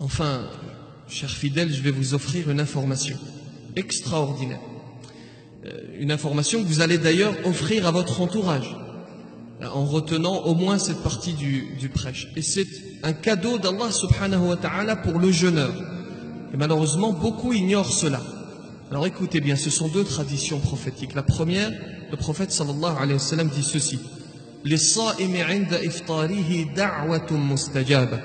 Enfin, chers fidèles, je vais vous offrir une information extraordinaire. Une information que vous allez d'ailleurs offrir à votre entourage, en retenant au moins cette partie du prêche. Et c'est un cadeau d'Allah subhanahu wa ta'ala pour le jeûneur. Et malheureusement, beaucoup ignorent cela. Alors écoutez bien, ce sont deux traditions prophétiques. La première, le prophète sallallahu alayhi wa sallam dit ceci: لِلصَّائِمِ عِنْدَ إِفْطَارِهِ دَعْوَةٌ مُسْتَجَابَةٌ.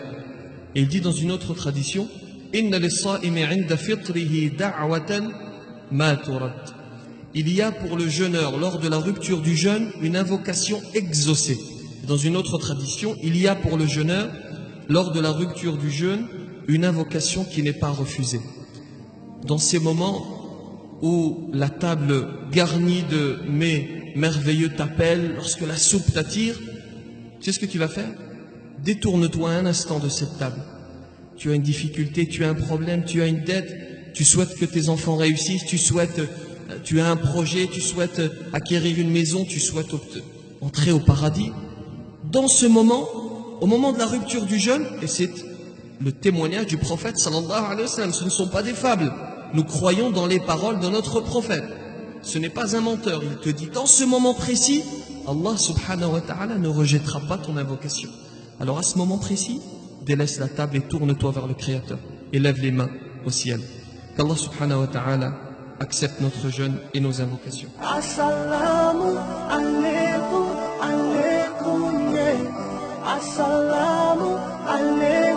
Et il dit dans une autre tradition: إِنَّ لِلصَّائِمِ عِنْدَ فِطْرِهِ دَعْوَةً مَا تُرَدْ. Il y a pour le jeûneur, lors de la rupture du jeûne, une invocation exaucée. Dans une autre tradition, il y a pour le jeûneur, lors de la rupture du jeûne, une invocation qui n'est pas refusée. Dans ces moments où la table garnie de mets merveilleux t'appelle, lorsque la soupe t'attire, tu sais ce que tu vas faire? Détourne-toi un instant de cette table. Tu as une difficulté, tu as un problème, tu as une dette, tu souhaites que tes enfants réussissent, tu as un projet, tu souhaites acquérir une maison, tu souhaites entrer au paradis. Dans ce moment, au moment de la rupture du jeûne, et c'est le témoignage du prophète sallallahu alayhi wa sallam, ce ne sont pas des fables. Nous croyons dans les paroles de notre prophète. Ce n'est pas un menteur. Il te dit, dans ce moment précis, Allah subhanahu wa ta'ala ne rejettera pas ton invocation. Alors à ce moment précis, délaisse la table et tourne-toi vers le Créateur. Et lève les mains au ciel. Qu'Allah subhanahu wa ta'ala accepte notre jeûne et nos invocations. Assalamu alaikum, alaikum, yeah. Assalamu alaikum.